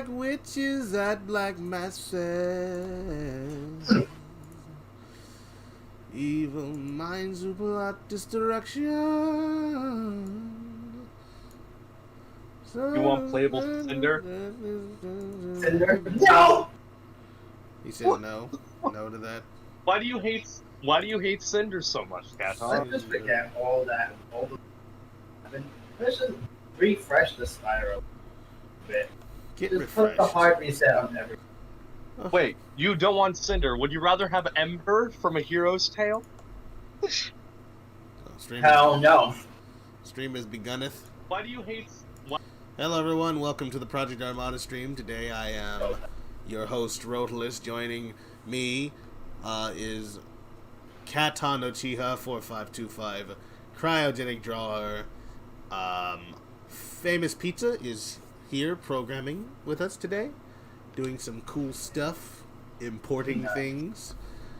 witches at black masses. Evil minds who plot destruction. You want playable Cinder? Cinder? No! He says no. No to that. Why do you hate Cinder so much, Cat? I just forget all the. Let's just refresh the spiral a bit. Get Just refreshed. put the hard reset on everything. Wait, you don't want Cinder. Would you rather have Ember from A Hero's Tale? Hell no. Stream has begunneth. Why do you hate... Hello everyone, welcome to the Project Armada stream. Today I am your host, Rotalus. Joining me is Katon Ochiha 4525, Cryogenic Drawer. Famous Pizza is here programming with us today, doing some cool stuff, importing things.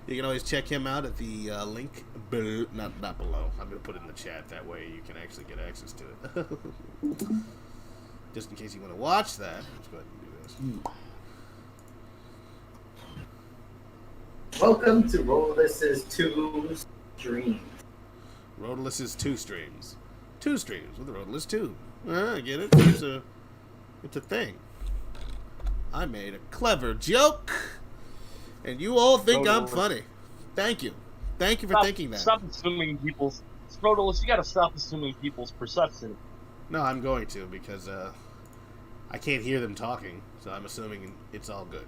You can always check him out at the link below, not below. I'm going to put it in the chat, that way you can actually get access to it. Just in case you want to watch that, let's go ahead and do this. Welcome to Rolis's 2 streams. Rotalus' 2 streams. 2 streams with Rotalus 2. I get it. It's a thing. I made a clever joke, and you all think I'm funny. Thank you. Thank you for thinking that. Stop assuming people's... Rotalus, you gotta stop assuming people's perception. No, I'm going to, because I can't hear them talking, so I'm assuming it's all good.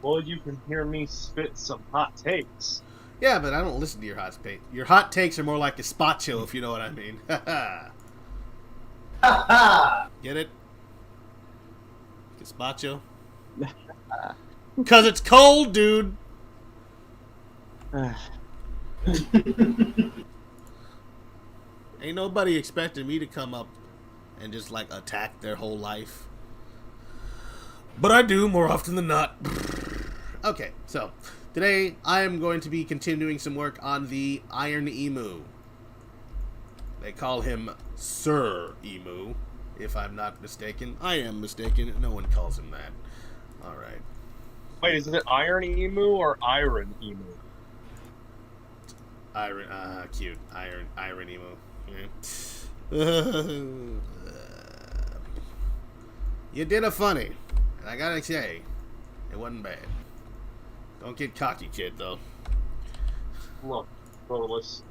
Well, you can hear me spit some hot takes. Yeah, but I don't listen to your hot takes. Your hot takes are more like gazpacho, if you know what I mean. Ha ha! Get it? Gazpacho? Because it's cold, dude! Ain't nobody expecting me to come up and just, like, attack their whole life. But I do, more often than not. Okay, so, today I am going to be continuing some work on the Iron Emu. They call him Sir Emu, if I'm not mistaken. I am mistaken. No one calls him that. Alright. Wait, is it Iron Emu or Iron Emu? Cute. Iron Emu. Yeah. You did a funny. And I gotta say, it wasn't bad. Don't get cocky, kid, though. Look, Rotalus.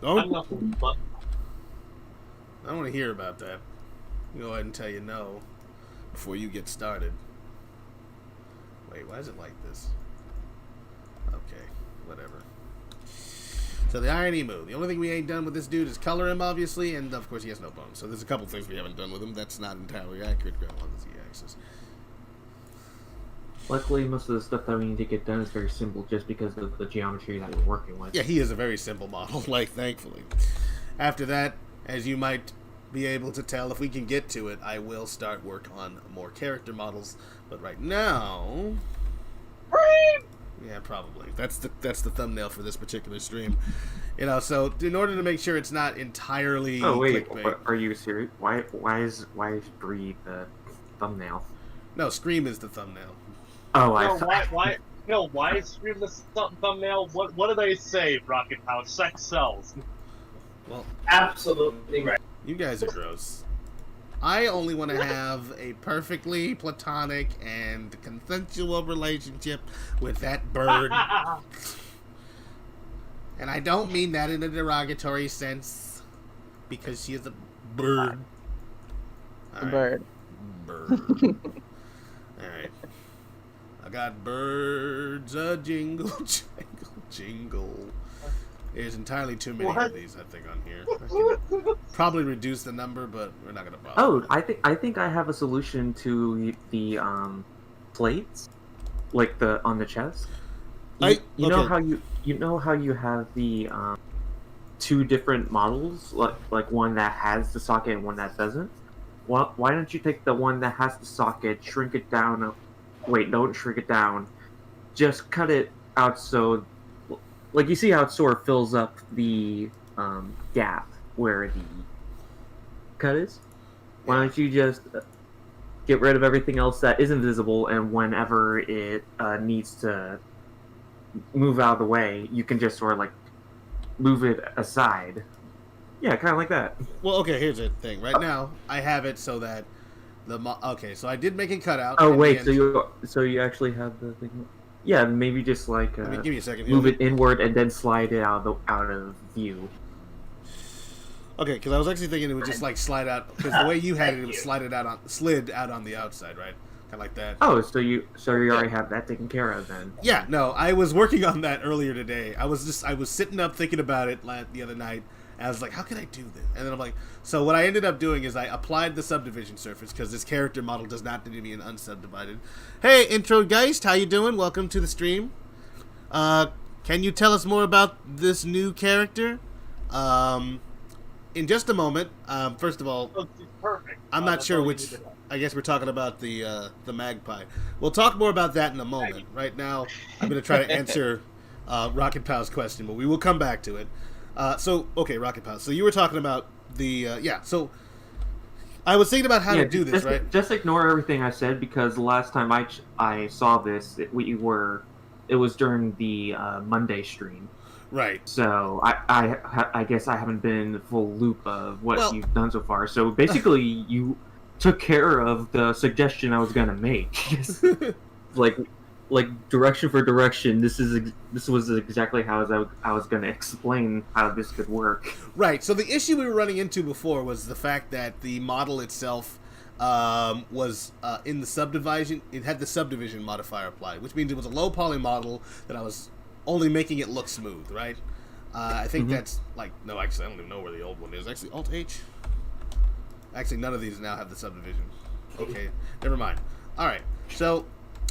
Don't. I'm nothing but... I don't want to hear about that. I'll go ahead and tell you no before you get started. Wait, why is it like this? Okay, whatever. So the Iron Emu. The only thing we ain't done with this dude is color him, obviously, and of course he has no bones. So there's a couple things we haven't done with him. That's not entirely accurate on the Z-axis. Luckily, most of the stuff that we need to get done is very simple just because of the geometry that we're working with. Yeah, he is a very simple model, like, thankfully. After that, as you might be able to tell, if we can get to it, I will start work on more character models. But right now... Yeah, probably. That's the thumbnail for this particular stream. You know, so in order to make sure it's not entirely clickbait. Are you serious? Why is Bree the thumbnail? No, Scream is the thumbnail. Oh, why is Scream the thumbnail? What do they say, Rocket House? Sex sells. Well, Absolutely right. you guys are gross. I only want to have a perfectly platonic and consensual relationship with that bird. And I don't mean that in a derogatory sense, because she is a bird. A bird. Bird. Alright. I got birds a jingle, jangle, jingle. There's entirely too many of these, I think, on here. I can probably reduce the number, but we're not gonna bother. Oh, I think I have a solution to the plates, like on the chest. You know how you have the 2 different models, like one that has the socket and one that doesn't. Well, why don't you take the one that has the socket, shrink it down? Wait, don't shrink it down. Just cut it out so. Like, you see how it sort of fills up the gap where the cut is? Why don't you just get rid of everything else that isn't visible, and whenever it needs to move out of the way, you can just sort of like move it aside. Yeah, kind of like that. Well, okay, here's the thing. Right now, I have it so that okay, so I did make it cut out. Oh wait, so you actually have the thing? Yeah, maybe just like give me a second. move it inward and then slide it out of view. Okay, because I was actually thinking it would just like slide out, because the way you had it, it would slid out on the outside, right? Kind of like that. Oh, so you already have that taken care of then? Yeah, no, I was working on that earlier today. I was sitting up thinking about it the other night. And I was like, how can I do this? And then I'm like, so what I ended up doing is I applied the subdivision surface, because this character model does not need to be an unsubdivided. Hey, Intro Geist, how you doing? Welcome to the stream. Can you tell us more about this new character? In just a moment. First of all, perfect. I'm not sure which. I guess we're talking about the magpie. We'll talk more about that in a moment. Right now, I'm going to try to answer Rocket Pow's question, but we will come back to it. Okay, Rocket Pow. So you were talking about the So I was thinking about how to do this, right? Just ignore everything I said, because the last time I saw this, it was during the Monday stream. Right. So I guess I haven't been in the full loop of what you've done so far. So basically, you took care of the suggestion I was gonna make. like direction for direction. This was exactly how I was gonna explain how this could work. Right. So the issue we were running into before was the fact that the model itself was in the subdivision. It had the subdivision modifier applied, which means it was a low poly model that I was only making it look smooth, right? I think that's like, no, actually, I don't even know where the old one is. Actually, Alt-H? Actually, none of these now have the subdivision. Okay, never mind. All right, so,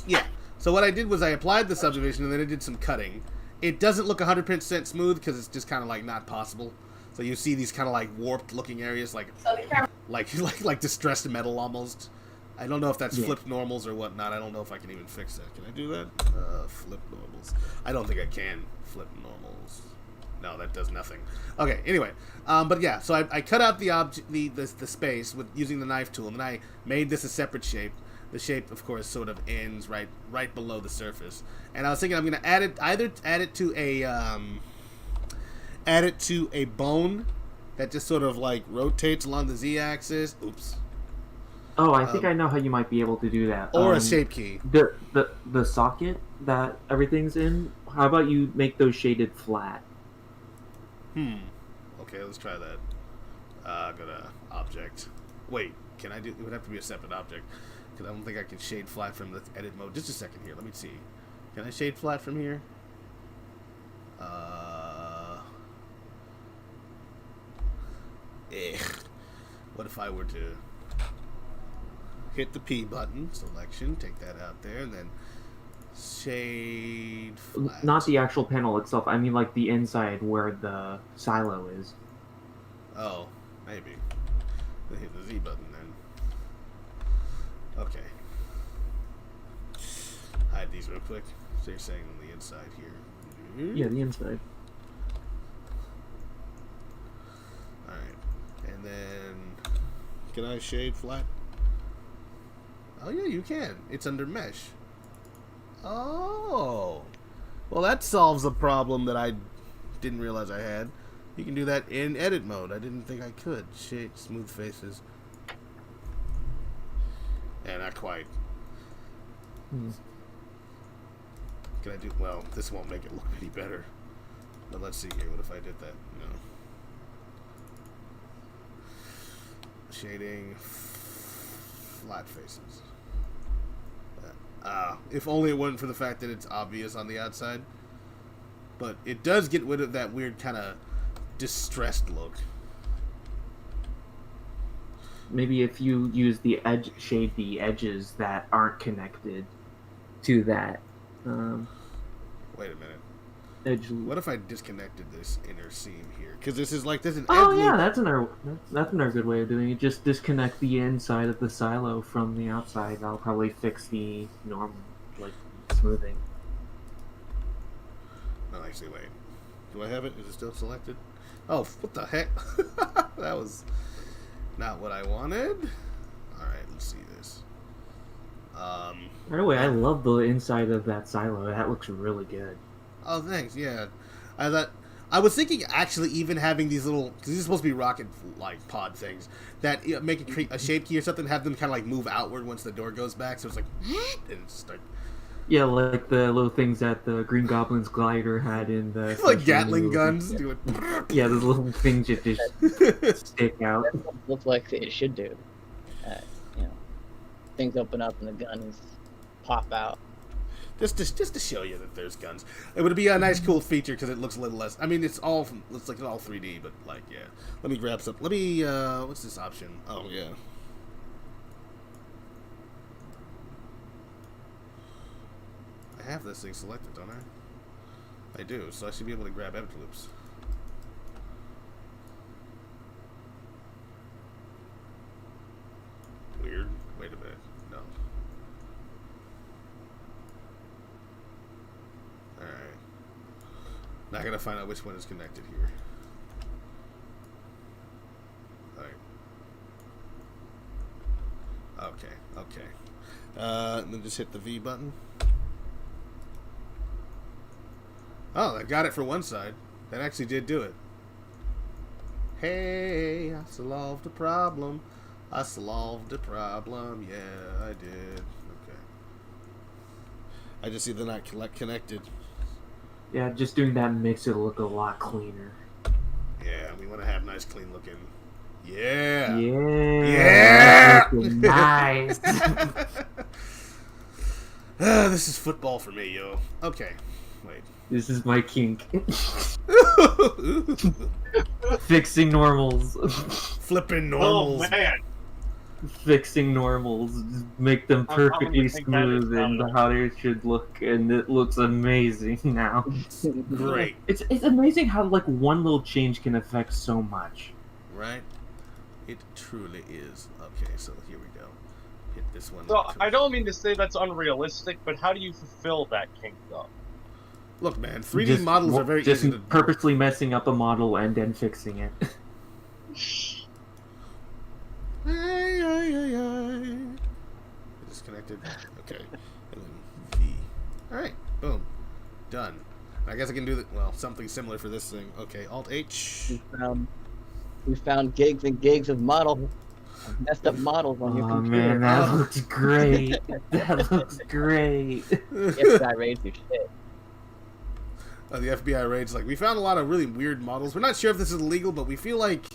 yeah. So what I did was I applied the subdivision, and then I did some cutting. It doesn't look 100% smooth, because it's just kind of like not possible. So you see these kind of like warped looking areas, like distressed metal almost. I don't know if that's flipped normals or whatnot. I don't know if I can even fix that. Can I do that? Flip normals. I don't think I can flip normals. No, that does nothing. Okay, anyway. But yeah, so I cut out the space with using the knife tool, and then I made this a separate shape. The shape, of course, sort of ends right below the surface. And I was thinking I'm going to add it to a bone that just sort of like rotates along the z-axis. Oops. Oh, I think I know how you might be able to do that. Or a shape key. The socket that everything's in, how about you make those shaded flat? Okay, let's try that. Go to object. Wait, can I do... It would have to be a separate object, because I don't think I can shade flat from the edit mode. Just a second here, let me see. Can I shade flat from here? What if I were to hit the P button, selection, take that out there, and then shade flat. Not the actual panel itself, I mean like the inside where the silo is. Oh, maybe. Then hit the Z button then. Okay. Hide these real quick. So you're saying on the inside here. Yeah, the inside. Alright. And then... Can I shade flat? Oh yeah, you can. It's under mesh. Oh. Well, that solves a problem that I didn't realize I had. You can do that in edit mode. I didn't think I could. Shade smooth faces. Yeah, not quite. Can I do... Well, this won't make it look any better. But let's see here. What if I did that? No. Shading flat faces. If only it wasn't for the fact that it's obvious on the outside. But it does get rid of that weird kind of distressed look. Maybe if you use the shade the edges that aren't connected to that. Wait a minute. What if I disconnected this inner seam here? Because this is like an. Oh yeah, that's another good way of doing it. Just disconnect the inside of the silo from the outside. That'll probably fix the normal smoothing. No, actually, wait. Do I have it? Is it still selected? Oh, what the heck? That was not what I wanted. All right, let's see this. By the way, I love the inside of that silo. That looks really good. Oh, thanks. Yeah, I was thinking actually even having these little, because these are supposed to be rocket like pod things that make a shape key or something, have them kind of like move outward once the door goes back. So it's like, and it's like. Yeah, like the little things that the Green Goblin's glider had in the like Gatling guns. Do it. Yeah, those little things that just stick out. That's what it looks like it should do. You know, things open up and the guns pop out. Just to show you that there's guns. It would be a nice, cool feature because it looks a little less. I mean, it's like all 3D, but like, yeah. Let me grab some. Let me. What's this option? Oh yeah. I have this thing selected, don't I? I do, so I should be able to grab edit loops. Weird. Wait a minute. No. Alright. Now I gotta find out which one is connected here. Alright. Okay. Then just hit the V button. Oh, I got it for one side. That actually did do it. Hey, I solved a problem. I solved a problem. Yeah, I did. Okay. I just see they're not connected. Yeah, just doing that makes it look a lot cleaner. Yeah, we want to have nice, clean looking. Yeah. Yeah. Nice. This is football for me, yo. Okay. Wait. This is my kink. Fixing normals. Flipping normals. Oh man. Fixing normals. Make them perfectly smooth and how they should look, and it looks amazing now. Great. It's amazing how like one little change can affect so much. Right? It truly is. Okay, so here we go. Hit this one. So I don't mean to say that's unrealistic, but how do you fulfill that kink though? Look, man, 3D models are very just easy to purposely messing up a model and then fixing it. Disconnected. Okay. And then V. Alright, boom. Done. I guess I can do something similar for this thing. Okay, Alt H. We found gigs and gigs of messed up models on your computer. Oh man, that looks great. That looks great. The FBI raids your shit. The FBI raids like, we found a lot of really weird models. We're not sure if this is illegal, but we feel like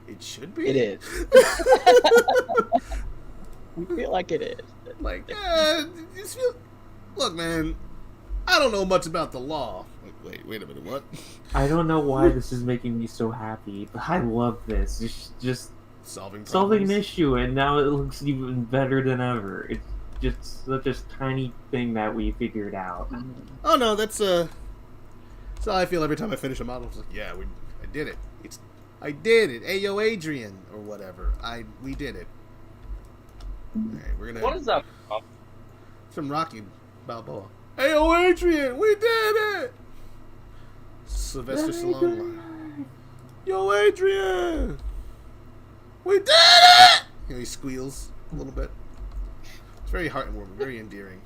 it should be. It is. We feel like it is. Like, look, man, I don't know much about the law. Wait a minute, what? I don't know why this is making me so happy, but I love this. It's just solving an issue, and now it looks even better than ever. It's just such a tiny thing that we figured out. Oh no, that's how I feel every time I finish a model. It's like, yeah, I did it. I did it. Ayo, Adrian, or whatever. We did it. All right, we're gonna. What is that? It's from Rocky Balboa. Ayo, Adrian, we did it. Sylvester Stallone line. Yo, Adrian, we did it. He squeals a little bit. It's very heartwarming, very endearing.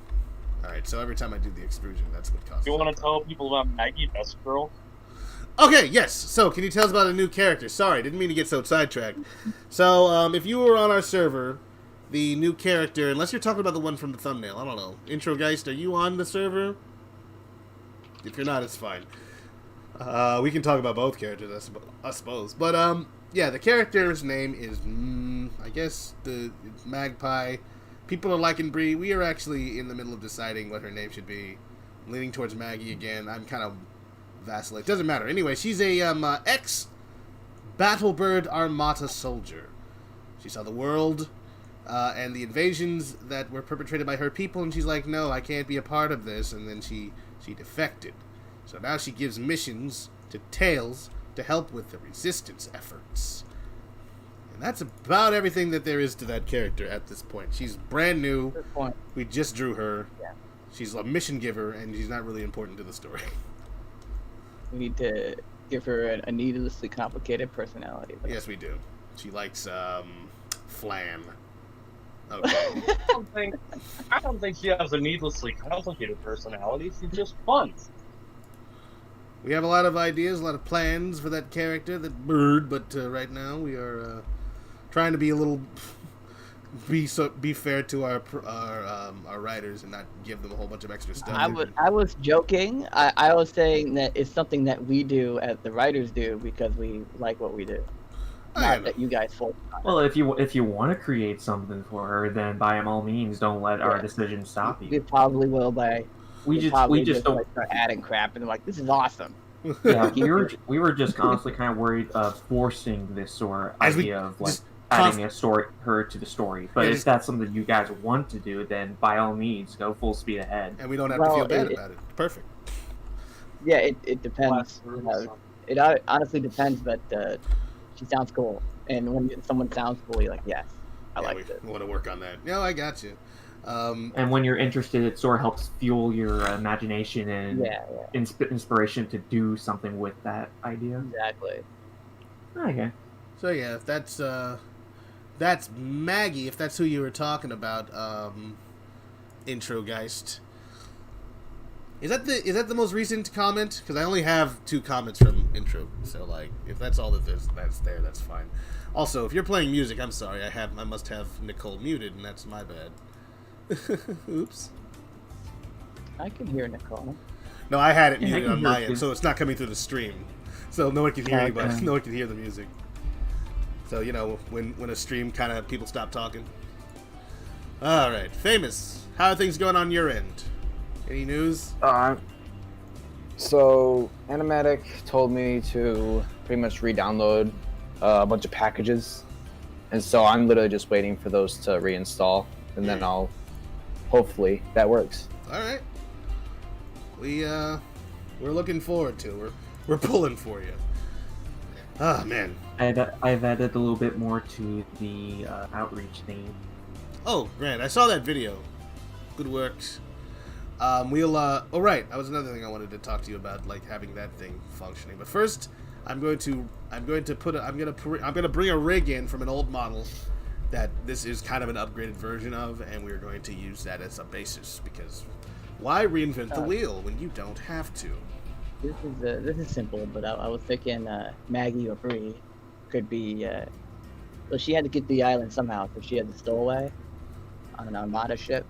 All right, so every time I do the extrusion, that's what causes. You want to tell people about Maggie, Best Girl? Okay, yes. So, can you tell us about a new character? Sorry, didn't mean to get so sidetracked. So, if you were on our server, the new character, unless you're talking about the one from the thumbnail, I don't know. Intro Geist, are you on the server? If you're not, it's fine. We can talk about both characters, I suppose. But, yeah, the character's name is, I guess, it's Magpie. People are liking Bree. We are actually in the middle of deciding what her name should be. I'm leaning towards Maggie again. I'm kind of vacillate. Doesn't matter. Anyway, she's a ex-Battlebird Armada soldier. She saw the world and the invasions that were perpetrated by her people, and she's like, no, I can't be a part of this. And then she defected. So now she gives missions to Tails to help with the resistance efforts. And that's about everything that there is to that character at this point. She's brand new. Good point. We just drew her. Yeah. She's a mission giver, and she's not really important to the story. We need to give her a needlessly complicated personality. Yes, we do. She likes flan. Okay. I don't think she has a needlessly complicated personality. She's just fun. We have a lot of ideas, a lot of plans for that character, that bird, but right now we are trying to be a little be fair to our writers and not give them a whole bunch of extra stuff. I was joking. I was saying that it's something that we do as the writers do because we like what we do. Not that you guys force on it. Well, if you want to create something for her, then by all means, don't let our decisions stop We you. probably will by. We just don't like, start adding crap and they're like, this is awesome. Yeah, we were just constantly kind of worried of forcing this sort of idea of like adding her to the story. But if that's something you guys want to do, then by all means, go full speed ahead. And we don't have to feel bad about it. Perfect. Yeah, it depends. It honestly depends, but she sounds cool. And when someone sounds cool, you're like, yes, I like it. We want to work on that. No, I got you. And when you're interested, it sort of helps fuel your imagination and inspiration to do something with that idea. Exactly. Okay. So yeah, if that's Maggie, if that's who you were talking about, Intro Geist. Is that the most recent comment? Because I only have 2 comments from Intro, so like if that's all that's fine. Also, if you're playing music, I'm sorry, I must have Nicole muted, and that's my bad. Oops. I can hear Nicole. No, I had it muted on my end, so it's not coming through the stream. So no one can hear anybody. No one can hear the music. So, you know, when a stream kind of people stop talking. All right, Famous. How are things going on your end? Any news? So Animatic told me to pretty much re-download a bunch of packages, and so I'm literally just waiting for those to reinstall, and then I'll hopefully that works. All right. We're looking forward to it. We're pulling for you. Ah, man. I've added a little bit more to the outreach thing. Oh, Grant, I saw that video. Good works. Oh right, that was another thing I wanted to talk to you about, like having that thing functioning. But first, I'm going to bring a rig in from an old model that this is kind of an upgraded version of, and we're going to use that as a basis because why reinvent the wheel when you don't have to? This is simple, but I was thinking Maggie or Bree could be. Well, she had to get to the island somehow, so she had the stowaway on an Armada ship,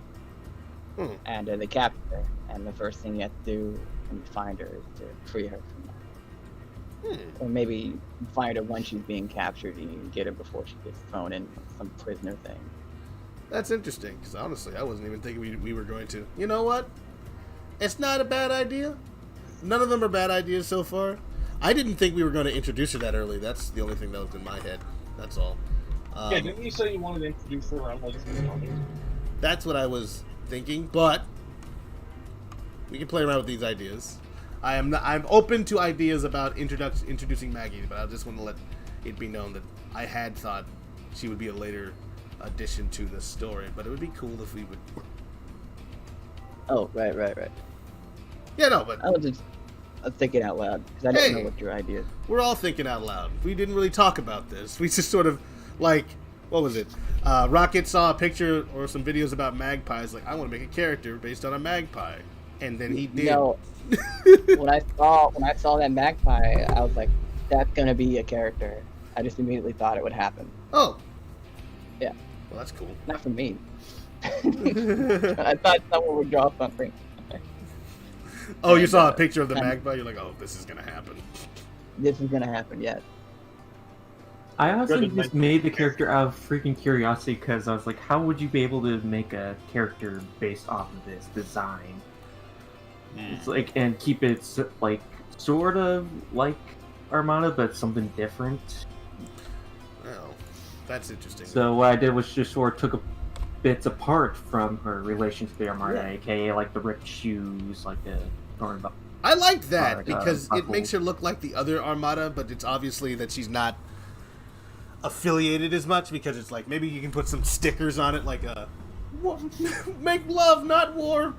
and they captured her. And the first thing you have to do when you find her is to free her from that. Or maybe find her when she's being captured, and you can get her before she gets thrown in some prisoner thing. That's interesting, because honestly, I wasn't even thinking we were going to. You know what? It's not a bad idea. None of them are bad ideas so far. I didn't think we were going to introduce her that early. That's the only thing that was in my head. That's all. Yeah, didn't you say you wanted to introduce her around like That's what I was thinking, but we can play around with these ideas. I'm open to ideas about introducing Maggie, but I just want to let it be known that I had thought she would be a later addition to the story, but it would be cool if we would. Oh, right. Yeah, no, but I was thinking out loud because I didn't know what your idea is. We're all thinking out loud. We didn't really talk about this. We just sort of like, what was it? Rocket saw a picture or some videos about magpies. Like, I want to make a character based on a magpie, and then he did. No, when I saw that magpie, I was like, that's gonna be a character. I just immediately thought it would happen. Oh. Yeah. Well, that's cool. Not for me. I thought someone would draw something. Oh, you saw a picture of the magpie? You're like, oh, this is going to happen. This is going to happen, yes. I honestly just made the character out of freaking curiosity because I was like, how would you be able to make a character based off of this design? It's like, and keep it like sort of like Armada, but something different. Well, that's interesting. So what I did was just sort of took bits apart from her relation to the Armada, aka like the ripped shoes, like the torn. I liked that because it makes her look like the other Armada, but it's obviously that she's not affiliated as much because it's like maybe you can put some stickers on it, like a "Make love, not war"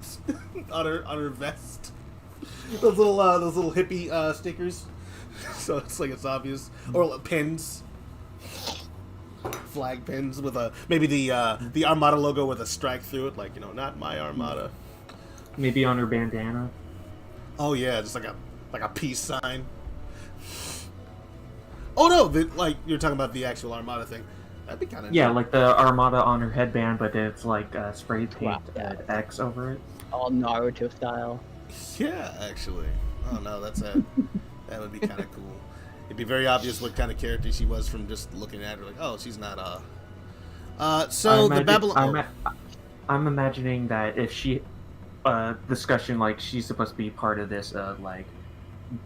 on her vest. Those little hippie stickers. So it's like it's obvious, or pins. flag pins with maybe the Armada logo with a strike through it, like, you know, not my Armada. Maybe on her bandana. Oh yeah, just like a peace sign. Oh no, like you're talking about the actual Armada thing. That'd be kind of Yeah, like the Armada on her headband, but it's like spray paint Wow, yeah. X over it. All Naruto style. Yeah, actually. Oh no, that would be kind of cool. It'd be very obvious what kind of character she was from just looking at her. Like, oh, she's not So the Babylon. I'm imagining that if she discussion, like, she's supposed to be part of this like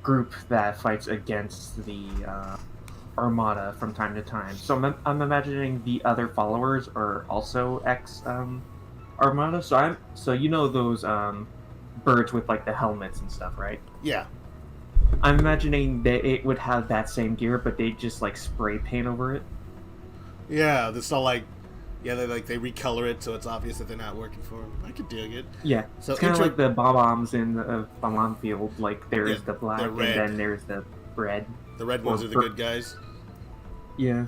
group that fights against the Armada from time to time. So I'm imagining the other followers are also ex Armada. So you know those birds with like the helmets and stuff, right? Yeah. I'm imagining that it would have that same gear, but they just like spray paint over it. Yeah, this all like, yeah, they recolor it so it's obvious that they're not working for them. I could dig it. Yeah, so it's kind of like the bob-ombs in the bomb field. Like there's the black and then there's the red. The red ones are the good guys. Yeah.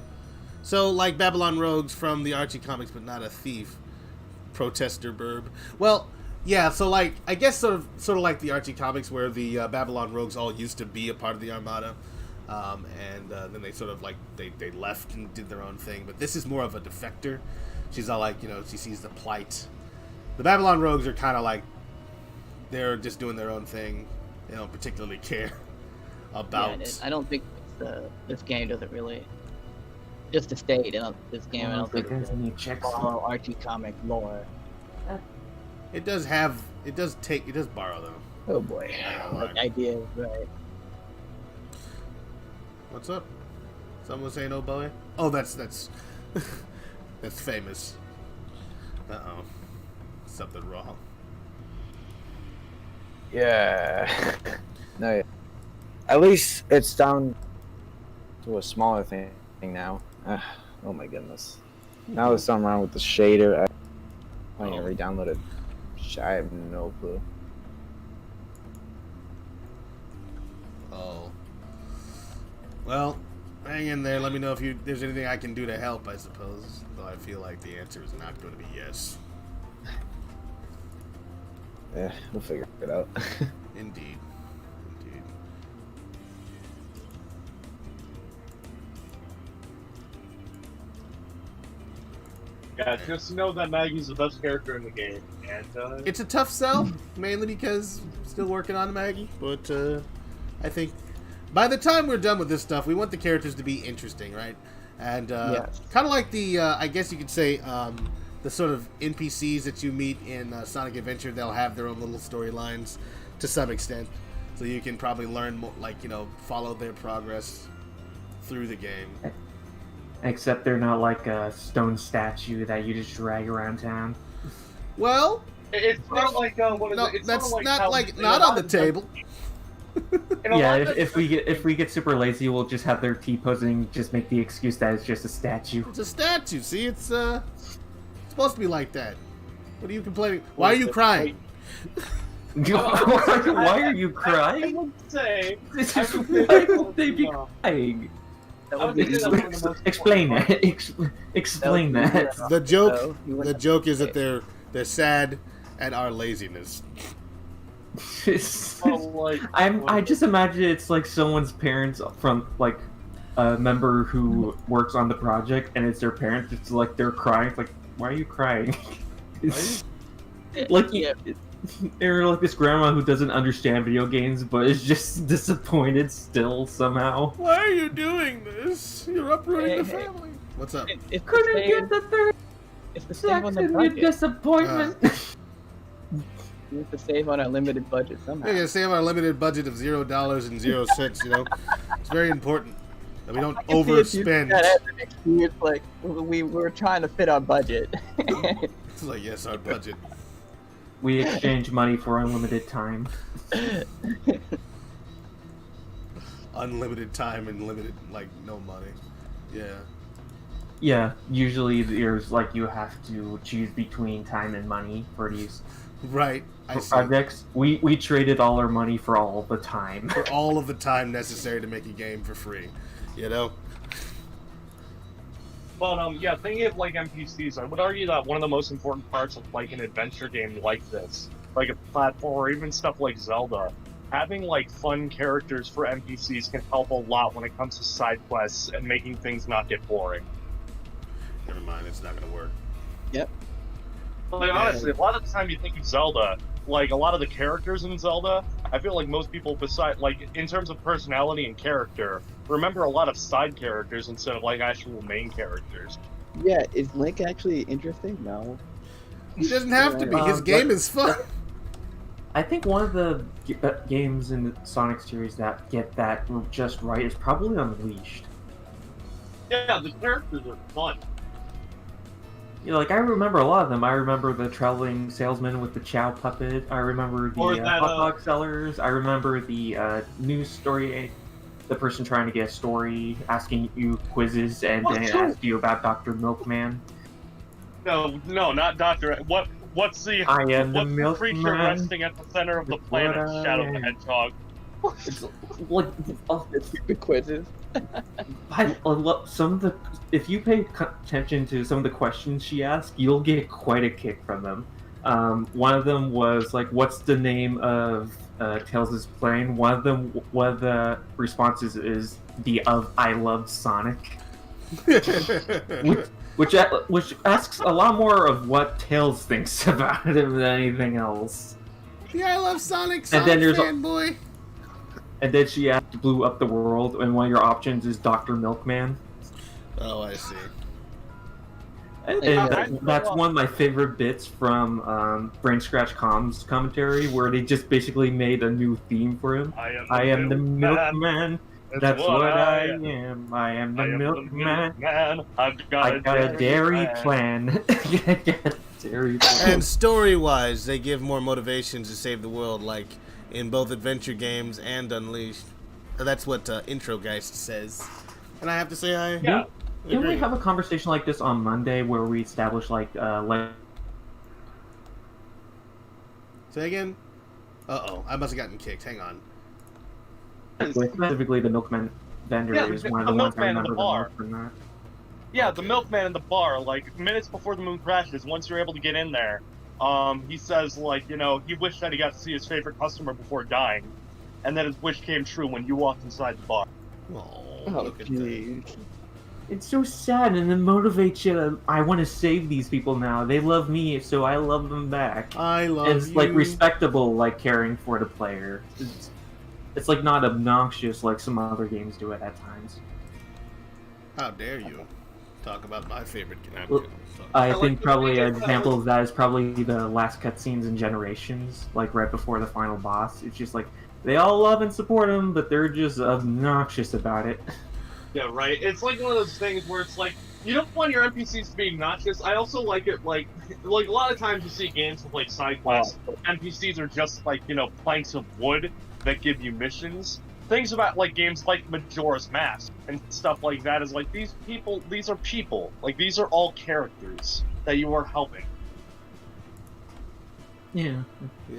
So like Babylon Rogues from the Archie comics, but not a thief. Protester burb. Well, yeah. So like I guess sort of like the Archie comics where the Babylon Rogues all used to be a part of the Armada. And then they sort of like they left and did their own thing, but this is more of a defector. She's all like, you know, she sees the plight. The Babylon Rogues are kind of like they're just doing their own thing. They don't particularly care about. Yeah, I don't think this game doesn't really. Just to state, this game I don't think it follow Archie comic lore. It does borrow though. Oh boy. Like ideas, right? What's up? Someone saying oh boy? Oh, that's that's famous. Uh-oh. Something wrong. Yeah. No, yeah. At least it's down to a smaller thing now. Oh my goodness. Now there's something wrong with the shader. I need to re-download it. I have no clue. Oh. Well, hang in there. Let me know if there's anything I can do to help, I suppose. Though I feel like the answer is not going to be yes. Yeah, we'll figure it out. Indeed. Indeed. Yeah, just know that Maggie's the best character in the game, and It's a tough sell, mainly because I'm still working on Maggie, but I think by the time we're done with this stuff, we want the characters to be interesting, right? And kind of like the, I guess you could say, the sort of NPCs that you meet in Sonic Adventure, they'll have their own little storylines to some extent. So you can probably learn more, like, you know, follow their progress through the game. Except they're not like a stone statue that you just drag around town. Well, it's not like it's that's sort of not like not on the table. Yeah, if we get super lazy, we'll just have their T-posing, just make the excuse that it's just a statue. It's a statue. See, it's supposed to be like that. What are you complaining? Why are you crying? Why are you crying? I would say. Why would they be crying? Explain that. Explain that. The joke is that they're sad at our laziness. I just imagine it's like someone's parents from like a member who works on the project, and it's their parents. It's like they're crying. It's like, why are you crying? Like they're like this grandma who doesn't understand video games, but is just disappointed still somehow. Why are you doing this? You're uprooting the family. What's up? Couldn't get the third It's the same on the sex and budget. disappointment. We have to save on our limited budget somehow. Yeah, save our limited budget of $0.06. You know, it's very important that we don't overspend. That as an excuse, like we were trying to fit our budget. It's like, yes, our budget. We exchange money for unlimited time. Unlimited time and limited, like, no money. Yeah. Yeah, usually there's like you have to choose between time and money for these Right. I see. projects. We traded all our money for all the time. For all of the time necessary to make a game for free. You know? But yeah, thinking of like NPCs, I would argue that one of the most important parts of like an adventure game like this, like a platform or even stuff like Zelda, having like fun characters for NPCs can help a lot when it comes to side quests and making things not get boring. Never mind, it's not gonna work. Yep. Like honestly, a lot of the time you think of Zelda, like a lot of the characters in Zelda, I feel like most people beside like in terms of personality and character, remember a lot of side characters instead of like actual main characters. Yeah, is Link actually interesting? No. He doesn't have to be. His game is fun. I think one of the games in the Sonic series that get that just right is probably Unleashed. Yeah, the characters are fun. You know, like, I remember a lot of them. I remember the traveling salesman with the Chow puppet. I remember the Or that, hot dog sellers. I remember the news story, the person trying to get a story, asking you quizzes, and then ask you about Dr. Milkman. No, not Doctor. What's the I am the creature Milkman. resting at the center of the It's what planet? I Shadow the am. Hedgehog. It's like, oh, The stupid quizzes. I love some of the. If you pay attention to some of the questions she asked, you'll get quite a kick from them. One of them was like, "What's the name of Tails' plane?" One of the responses is the of "I love Sonic," which asks a lot more of what Tails thinks about it than anything else. Yeah, I love Sonic. And then there's fanboy. And then she blew up the world, and one of your options is Dr. Milkman. Oh, I see. And that's one of my favorite bits from Brain Scratch Com's commentary, where they just basically made a new theme for him. I am the Milkman. That's what I am. I am the Milkman. I've I got a dairy plan. Dairy plan. And story-wise, they give more motivations to save the world, like in both adventure games and Unleashed. That's what Intro Geist says. And I have to say, Yeah. Can we agree. have a conversation like this on Monday where we establish like Say again? Uh-oh, I must have gotten kicked. Hang on. specifically the Milkman vendor Yeah, is one of the the ones I Milkman in remember the the bar. most from that. Yeah, the milkman in the bar, like minutes before the moon crashes, once you're able to get in there, he says like, you know, he wished that he got to see his favorite customer before dying, and then his wish came true when you walked inside the bar. Oh, Oh, look at that. jeez. It's so sad, and it motivates you. I want to save these people now. They love me, so I love them back. I love It's you. like respectable, like caring for the player. It's like not obnoxious like some other games do it at times. How dare you talk about my favorite game? Well, I like think the probably thing an is, example of that is probably the last cutscenes in Generations, like right before the final boss. It's just like they all love and support him, but they're just obnoxious about it. Yeah, right. It's like one of those things where it's like, you don't want your NPCs to be obnoxious. I also like it like a lot of times you see games with like side quests, NPCs are just like, you know, planks of wood that give you missions. Things about like games like Majora's Mask and stuff like that is like these are people. Like these are all characters that you are helping. Yeah. Yeah.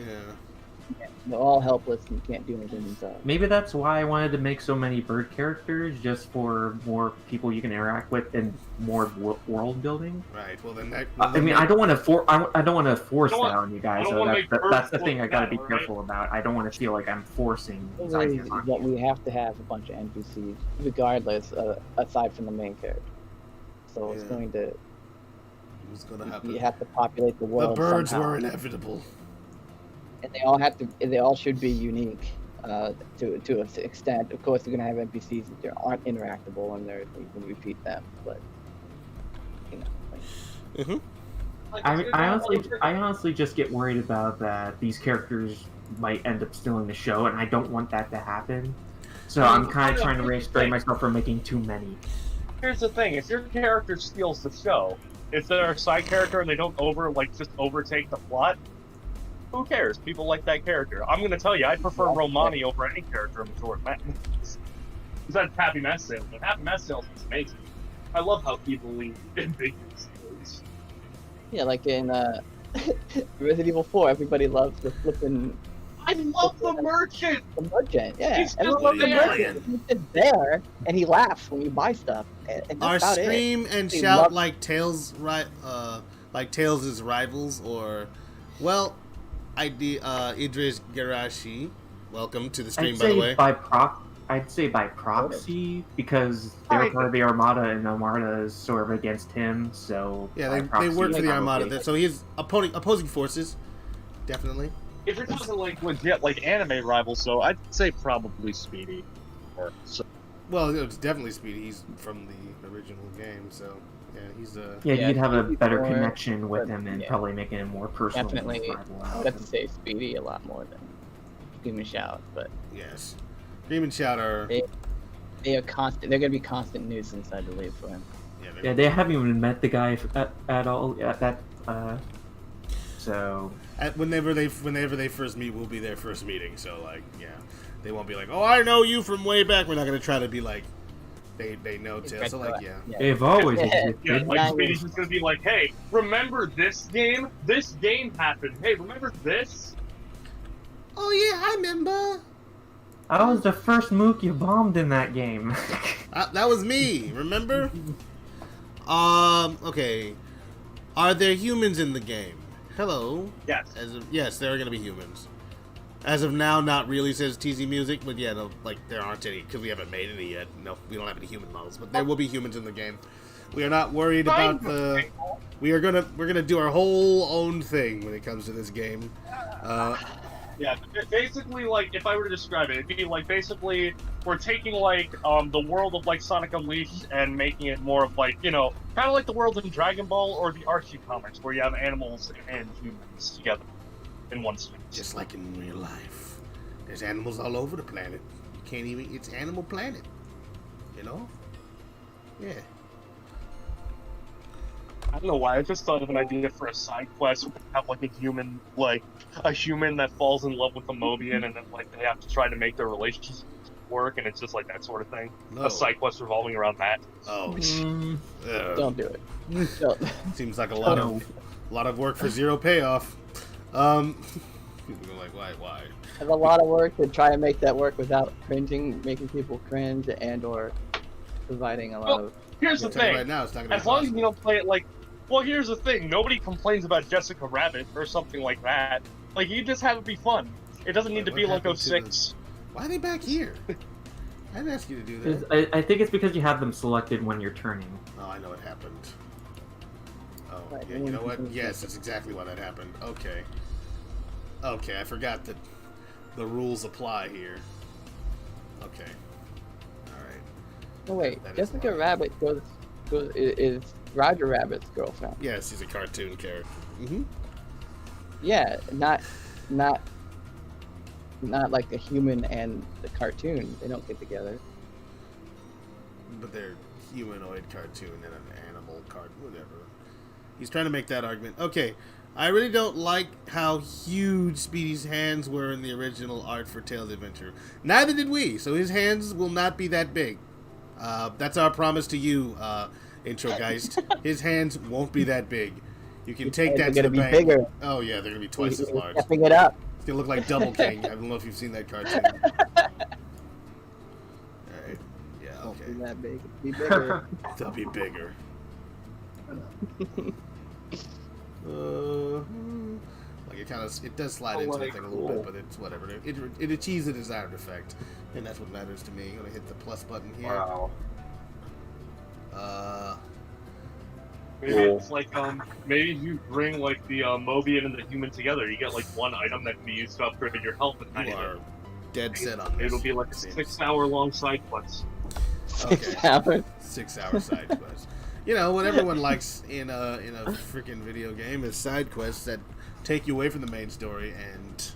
They're all helpless and can't do anything themselves. Maybe that's why I wanted to make so many bird characters, just for more people you can interact with and more world building. Right. Well, then that. I mean, I don't want to I don't want to force I don't that want- on you I guys. don't So wanna that's make that's the birds thing I look gotta be bad, right? careful about. I don't want to feel like I'm forcing these Really, ideas on that you. we have to have a bunch of NPCs, regardless, aside from the main character. So it's Yeah. going to What's gonna happen? you have to populate the The world. birds somehow. were inevitable. And they all have to. They all should be unique to an extent. Of course, you're gonna have NPCs that aren't interactable, and you can repeat them. But you know, like, Mm-hmm. I honestly just get worried about that these characters might end up stealing the show, and I don't want that to happen. So I'm kind of trying to restrain myself from making too many. Here's the thing: if your character steals the show, if they're a side character and they don't just overtake the plot, who cares? People like that character. I'm gonna tell you, I prefer Romani over any character in Majora's Mask. Besides Happy Mess Salesman. Happy Mess Salesman is amazing. I love how evilly ambiguous he is. yeah, like in Resident Evil 4, everybody loves the flippin' I love the merchant. The merchant, yeah. He's Everyone just loves the there. merchant. He's just there, and he laughs when you buy stuff. And Are that's about scream it. and He shout loves- like Tails, right? Like Tails' rivals, or well, Idris Garashi. Welcome to the stream, I'd by the say way. I'd say by proxy because they're part of the Armada and Armada is sort of against him. So Yeah, by they proxy, work for the probably. Armada, so he's opposing forces, definitely. If you're talking like legit, like anime rivals, so I'd say probably Speedy. Or so. Well, it's definitely Speedy. He's from the original game, so yeah, he's Yeah, Yeah, you'd have a maybe better more, connection with but, him and yeah. probably making him more personal. than Definitely, rival I would have to say Speedy a lot more than Scream and Shout, but yes. Scream and shout are they are constant. They're gonna be constant nuisance, I believe, for him. Yeah, they haven't even met the guy at all. So whenever they first meet, will be their first meeting. So like, yeah, they won't be like, oh, I know you from way back. We're not gonna try to be like, they know Tails. So like, yeah. they've always existed. Yeah, like Yeah. Speedy's just gonna be like, hey, remember this game? This game happened. Hey, remember this? Oh yeah, I remember. I was the first mook you bombed in that game. That was me. Remember? Okay. Are there humans in the game? Hello. Yes. Yes, there are gonna be humans. As of now, not really, says TZ Music, but yeah, no, like there aren't any because we haven't made any yet. No, we don't have any human models, but there will be humans in the game. We are not worried about the. We're gonna do our whole own thing when it comes to this game. Yeah, basically, like, if I were to describe it, it'd be like, basically, we're taking, like, the world of, like, Sonic Unleashed and making it more of, like, you know, kind of like the world in Dragon Ball or the Archie comics, where you have animals and humans together in one space. Just like in real life, there's animals all over the planet. You can't even. It's Animal Planet. You know? Yeah. I don't know why, I just thought of an idea for a side quest where we have, like, a human that falls in love with a Mobian, and then, like, they have to try to make their relationship work, and it's just, like, that sort of thing. No. A side quest revolving around that. Oh. Don't do it. Don't. Seems like a lot of work for zero payoff. People are like, why? Have a lot of work to try to make that work without cringing, making people cringe, and/or providing a lot of. Here's the thing. Right now, it's not gonna be As long as possible. you don't play it like, well, here's the thing. Nobody complains about Jessica Rabbit or something like that. Like, you just have it be fun. It doesn't need to What be like happened to 06. Why are they back here? I didn't ask you to do that. I think it's because you have them selected when you're turning. Oh, I know what happened. Oh, Right, yeah, you know what? Yes, that's exactly why that happened. Okay. Okay, I forgot that the rules apply here. Okay. Alright. No wait, That is Jessica why. Rabbit is Roger Rabbit's girlfriend. Yes, he's a cartoon character. Mm-hmm. Yeah, not like a human and the cartoon. They don't get together. But they're humanoid cartoon and an animal cartoon, whatever. He's trying to make that argument. Okay, I really don't like how huge Speedy's hands were in the original art for Tails Adventure. Neither did we, so his hands will not be that big. That's our promise to you, Intro Geist. His hands won't be that big. You can take that to They're the gonna be bank. bigger. Oh yeah, they're gonna be twice as He's large. stepping it up. It's gonna look like Double King. I don't know if you've seen that cartoon. Alright. Yeah, Won't be okay. that big. It'll be bigger. They'll be bigger. Like it does slide into the thing a little bit, but it's whatever. It achieves the desired effect, and that's what matters to me. I'm gonna hit the plus button here. Wow. Maybe it's like, maybe you bring, like, the Mobian and the human together. You get, like, one item that can be used to upgrade your health and You are dead set on this. It'll be like a it seems. 6-hour-long side quest. Okay. Hours. 6-hour side quest. You know what everyone likes in a freaking video game is side quests that take you away from the main story and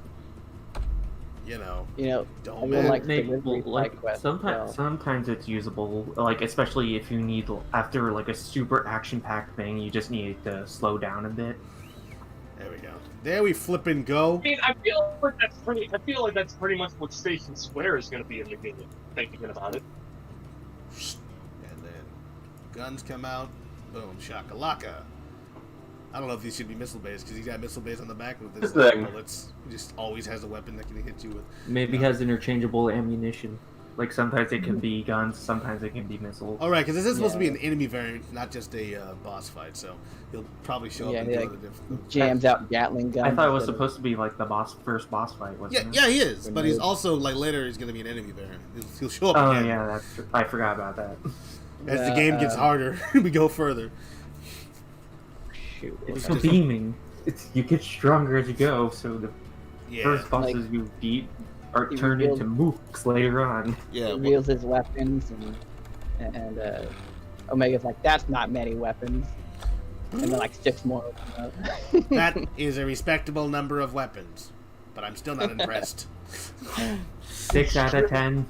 don't everyone matter. likes delivery like side quests. sometimes it's usable, like especially if you need after like a super action-packed thing, you just need to slow down a bit. There we go. There we flip and go. I mean, I feel like that's pretty much what Station Square is going to be in the game. Thinking about it. And then guns come out. Boom, shakalaka. I don't know if these should be missile based because he's got missile based on the back with his This thing. bullets. He just always has a weapon that can hit you with. Maybe has interchangeable ammunition. Like sometimes it can be guns, sometimes it can be missiles. All right, because this is supposed to be an enemy variant, not just a boss fight. So he'll probably show Yeah, up he, and do like, other different. Jams out Gatling guns. I thought it was instead of- supposed to be like the first boss fight, wasn't it? Yeah, he is, but he's Grenade. also like later he's going to be an enemy variant. He'll show up Oh again yeah, that's true. I forgot about that. as the game gets harder. We go further. Shoot. It's just- beaming. You get stronger as you go, so the Yeah, first bosses you beat are He turned revealed- into mooks later on. yeah. Reveals his weapons, and Omega's like, that's not many weapons. And then like 6 more open up. That is a respectable number of weapons, but I'm still not impressed. 6 out of 10.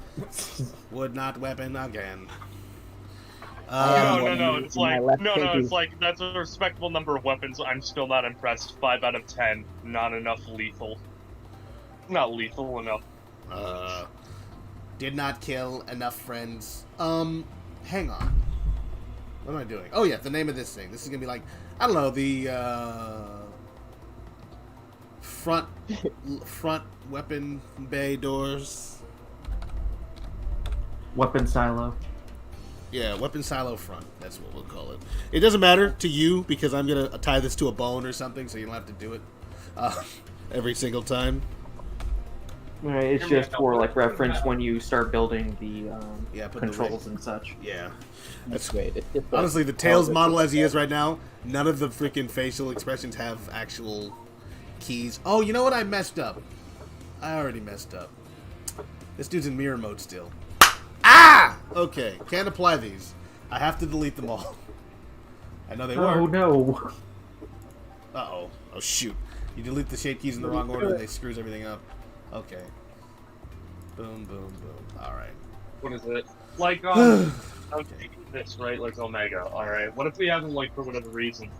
Would not weapon again. No, Um, it's my like left no, pinky. it's like that's a respectable number of weapons. I'm still not impressed. 5 out of 10, not enough lethal. Not lethal enough. Did not kill enough friends. Hang on. What am I doing? Oh yeah, the name of this thing. This is gonna be like, I don't know, the front weapon bay doors. Weapon silo. Yeah, weapon silo front. That's what we'll call it. It doesn't matter to you because I'm gonna tie this to a bone or something, so you don't have to do it every single time. Right, it's just for like reference when you start building the Put the controls rig- and such. Yeah. That's That's great. It's just honestly the Tails model as he is right now. None of the freaking facial expressions have actual keys. Oh, you know what? I messed up. I already messed up. This dude's in mirror mode still. Ah! Okay, can't apply these. I have to delete them all. I know they Oh work. no! Uh-oh. Oh, shoot. You delete the shape keys in the wrong order and they screws everything up. Okay. Boom, boom, boom. Alright. What is it? Like okay, this right, like Omega. All right. What if we have him like for whatever reason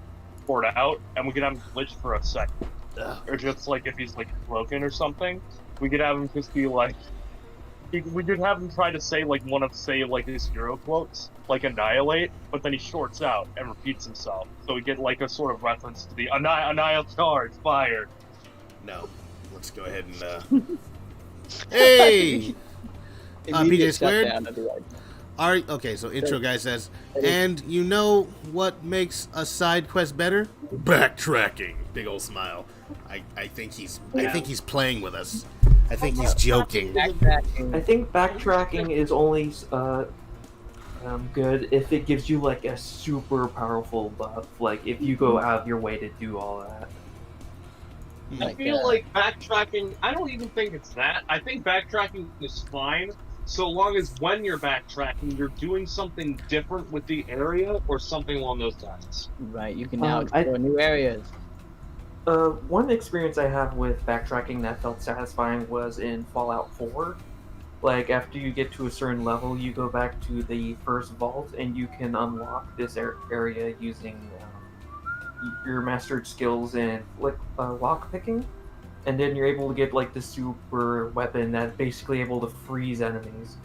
poured out, and we could have him glitch for a second, or just like if he's like broken or something, we could have him just be like. We could have him try to say like one of like his hero quotes, like annihilate, but then he shorts out and repeats himself. So we get like a sort of reference to the annihilate charge fire. No. Let's go ahead and Hey! immediate PJ Squared? shutdown of the idea. Okay, so intro guy says, and you know what makes a side quest better? Backtracking. Big old smile. I think he's playing with us. I think he's joking. Backtracking. I think backtracking is only good if it gives you like a super powerful buff. Like if you go out of your way to do all that. Hmm. I feel like backtracking. I don't even think it's that. I think backtracking is fine, so long as when you're backtracking, you're doing something different with the area or something along those lines. Right, you can now I- explore new areas. One experience I have with backtracking that felt satisfying was in Fallout 4. Like, after you get to a certain level, you go back to the first vault, and you can unlock this area using your mastered skills in lock picking, and then you're able to get like the super weapon that's basically able to freeze enemies.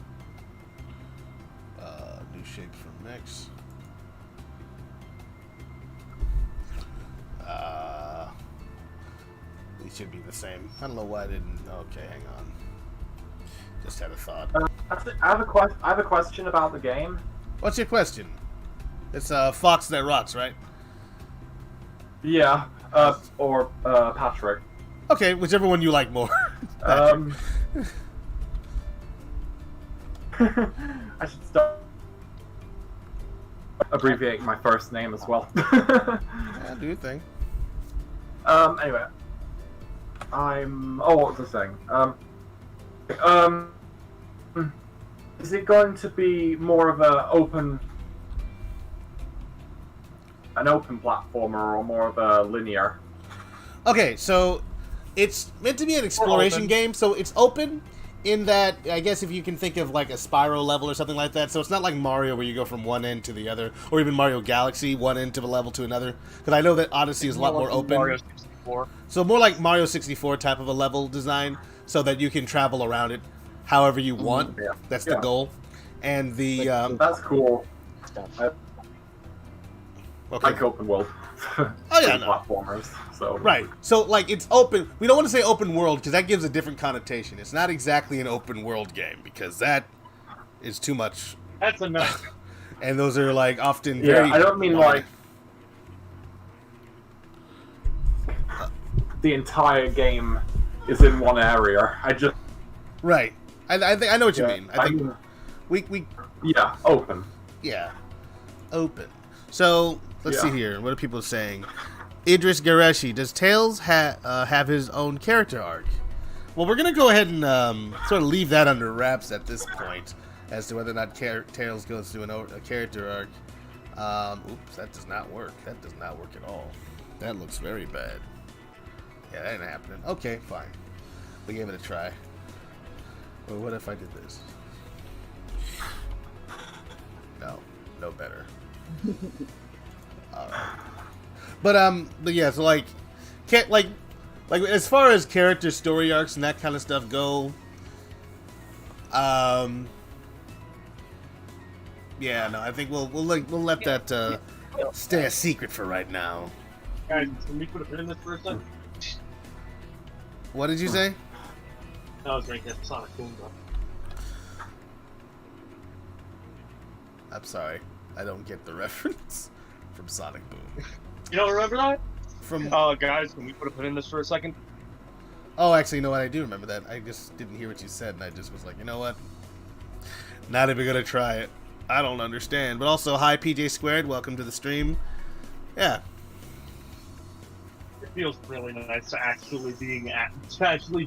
New shape for next. These should be the same. I don't know why I didn't. Okay, hang on. Just had a thought. I have a question about the game. What's your question? It's Fox That Rocks, right? Yeah, or Patrick. Okay, whichever one you like more. I should start abbreviating my first name as well. Yeah, do your thing. Anyway, what was I saying? Is it going to be more of an open platformer or more of a linear? Okay, so it's meant to be an exploration open. game, so it's open in that, I guess if you can think of like a spiral level or something like that, so it's not like Mario where you go from one end to the other, or even Mario Galaxy, one end of a level to another, because I know that Odyssey is a lot more open. Mario 64. So more like Mario 64 type of a level design, so that you can travel around it however you want. Yeah. That's the goal. And the That's cool. Stuff. Okay. like open world. Oh, yeah, no. platformers. So Right. So, like, it's open. We don't want to say open world because that gives a different connotation. It's not exactly an open world game because that is too much. That's enough. And those are, like, often Yeah, very... I don't mean like the entire game is in one area. I just Right. I think I know what you Yeah, mean. I think we yeah, open. yeah, open. So let's see Yeah. here. What are people saying? Idris Gareshi, does Tails have his own character arc? Well, we're gonna go ahead and sort of leave that under wraps at this point as to whether or not Tails goes through a character arc. Oops, that does not work. That does not work at all. That looks very bad. Yeah, that ain't happening. Okay, fine. We gave it a try. Well, what if I did this? No, no better. But yeah, so like, can't like as far as character story arcs and that kind of stuff go, yeah, no, I think we'll let that stay a secret for right now. Guys, can we put a pin in this for a second? What did you say? I was drinking Sonic Boom. I'm sorry, I don't get the reference from Sonic Boom. You don't remember that? From Guys, can we put a pin in this for a second? oh, actually, you know what? I do remember that. I just didn't hear what you said, and I just was like, you know what? Not even gonna try it. I don't understand. But also, hi PJ Squared. Welcome to the stream. Yeah. It feels really nice to actually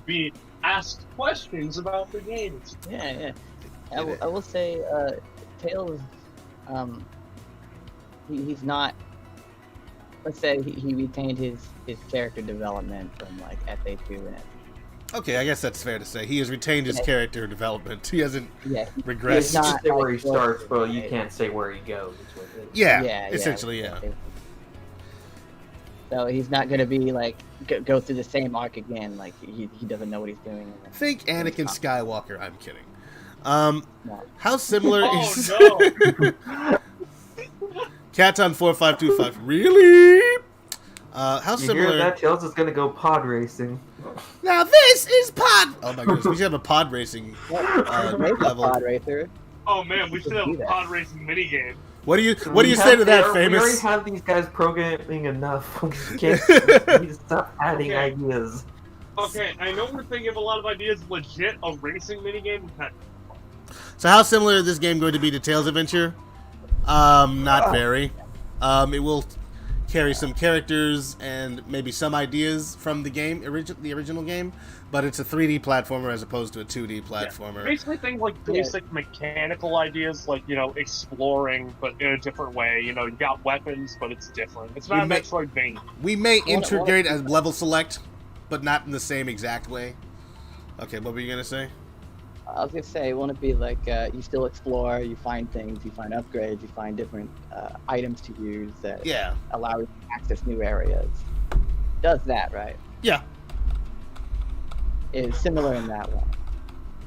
be asked questions about the games. Yeah. I will say, Tails, he's not. Let's say he retained his character development from like FA2 and Okay, I guess that's fair to say. He has retained his character development. He hasn't regressed. He's not say where he starts, but you can't say where he goes. Yeah, essentially, yeah. So he's not going to be like go through the same arc again. Like he doesn't know what he's doing. Think Anakin Skywalker. I'm kidding. How similar is Oh Caton 4525? Really? How You similar? hear that? Tails is gonna go pod racing. Now this is pod. Oh my goodness, we should have a pod racing level. Pod racer. Oh man, we should have do a that. pod racing minigame. What do you say to that, We already famous? have these guys programming enough. We need to stop adding Okay. ideas. Okay, I know we're thinking of a lot of ideas. Legit, a racing minigame. So how similar is this game going to be to Tales Adventure? Not very. It will carry some characters and maybe some ideas from the game, the original game, but it's a 3D platformer as opposed to a 2D platformer. Basically, things like basic mechanical ideas, like exploring, but in a different way. You got weapons, but it's different. It's not Metroidvania. We may integrate as level select, but not in the same exact way. Okay, what were you gonna say? I was gonna say, won't it be like you still explore, you find things, you find upgrades, you find different items to use that allow you to access new areas. Does that, right? Yeah. It's similar in that one,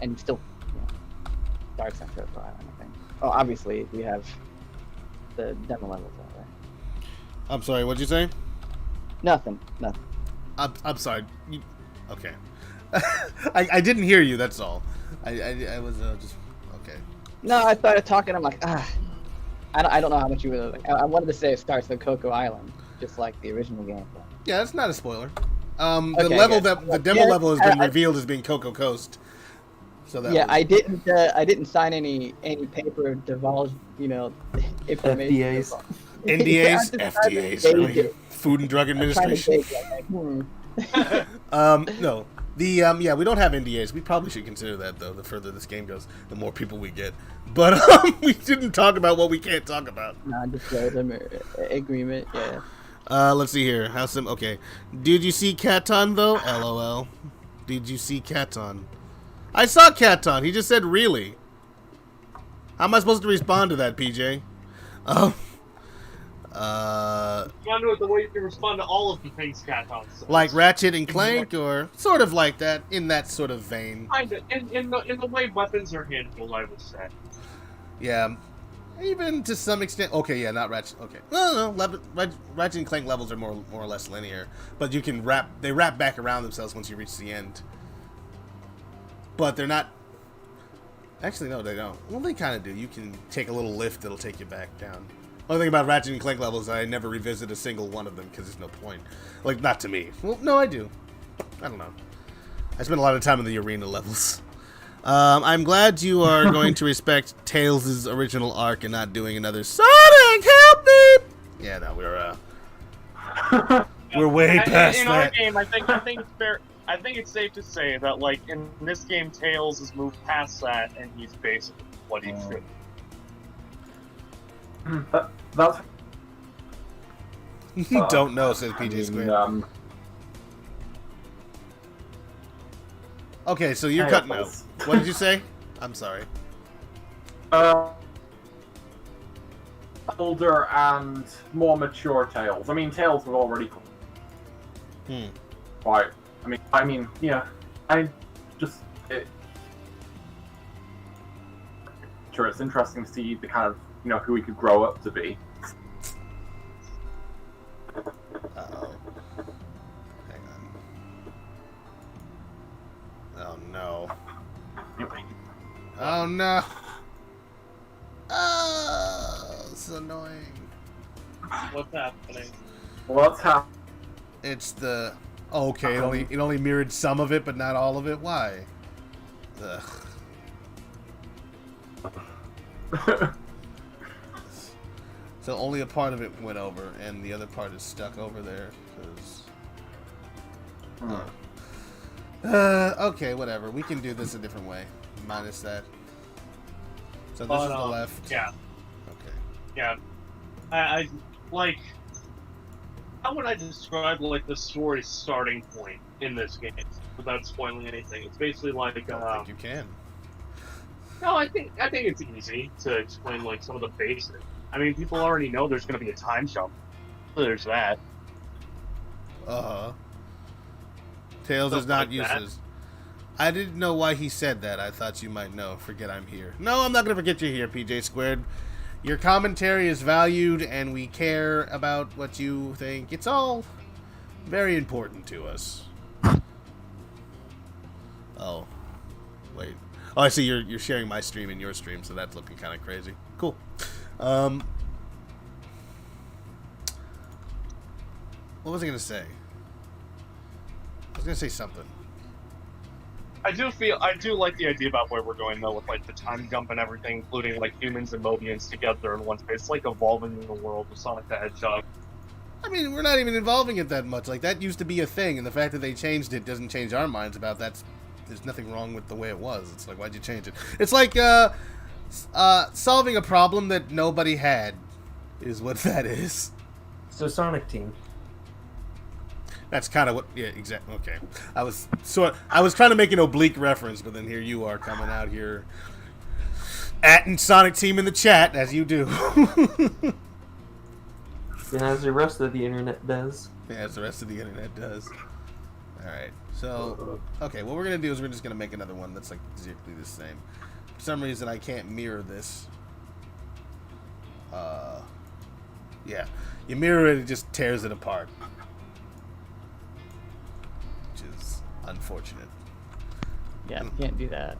and still, Dark Center of Island, I think. Oh, obviously we have the demo levels, right? I'm sorry. What'd you say? Nothing. I'm sorry. Okay. I didn't hear you. That's all. I was just okay. No, I started talking. I'm like, I don't know how much you were. Like, I wanted to say it starts with Coco Island, just like the original game. Yeah, that's not a spoiler. The demo level has been revealed as being Coco Coast. So that I didn't sign any paper divulge, information. FDAs. NDAs, FDAs, really. Food and Drug Administration. No. The we don't have NDAs. We probably should consider that though. The further this game goes, the more people we get. But we didn't talk about what we can't talk about. Non-disclosure agreement. Yeah. Let's see here. Okay. Did you see Katon though? LOL. Did you see Katon? I saw Katon. He just said really. How am I supposed to respond to that, PJ? Respond to it the way you can respond to all of the things Katon says. Like Ratchet and Clank, or sort of like that, in that sort of vein. Kinda, in the way weapons are handled, I would say. Yeah. Even to some extent. Okay, yeah, not Ratchet. Okay, no, Ratchet and Clank levels are more or less linear, but you can they wrap back around themselves once you reach the end. But they're not. Actually, no, they don't. Well, they kind of do. You can take a little lift that'll take you back down. Only thing about Ratchet and Clank levels, I never revisit a single one of them because there's no point. Like, not to me. Well, no, I do. I don't know. I spend a lot of time in the arena levels. I'm glad you are going to respect Tails' original arc and not doing another Sonic, help me! Yeah, no, we're way past in that. our game, I think it's fair. I think it's safe to say that, like, in this game, Tails has moved past that, and he's basically what he should. That's. You don't know, says PJ Square. Okay, so you're cutting out. What did you say? I'm sorry. Older and more mature Tails. I mean, Tails was already. Right. I mean, yeah. Sure, it's interesting to see the kind of who he could grow up to be. Uh-oh. Hang on. Oh no. Oh no. Oh, it's annoying. What's happening? What's happening? It's the okay. It only mirrored some of it, but not all of it. Why? Ugh. So only a part of it went over, and the other part is stuck over there. Okay, whatever. We can do this a different way, minus that. So this is the left. Yeah. Okay. Yeah. I like. How would I describe like the story starting point in this game without spoiling anything? It's basically like. I don't think you can. No, I think it's easy to explain like some of the basics. I mean, people already know there's going to be a time jump. So there's that. Tails is not useless. I didn't know why he said that. I thought you might know. Forget I'm here. No, I'm not going to forget you're here, PJ Squared. Your commentary is valued, and we care about what you think. It's all very important to us. Oh. Wait. Oh, I see you're sharing my stream and your stream, so that's looking kind of crazy. Cool. What was I going to say? I was going to say something. I do like the idea about where we're going though, with like the time jump and everything, including like humans and Mobians together in one space. It's like evolving in the world with Sonic the Hedgehog. I mean, we're not even involving it that much. Like, that used to be a thing, and the fact that they changed it doesn't change our minds about that. There's nothing wrong with the way it was. It's like, why'd you change it? It's like solving a problem that nobody had is what that is. So Sonic Team. That's kind of what. Yeah, exactly. Okay, I was trying to make an oblique reference, but then here you are coming out here, @ing Sonic Team in the chat as you do. And as the rest of the internet does. Yeah, as the rest of the internet does. All right. So, okay, what we're gonna do is we're just gonna make another one that's like exactly the same. For some reason, I can't mirror this. Yeah, you mirror it, it just tears it apart. Unfortunate. Yeah, you can't do that.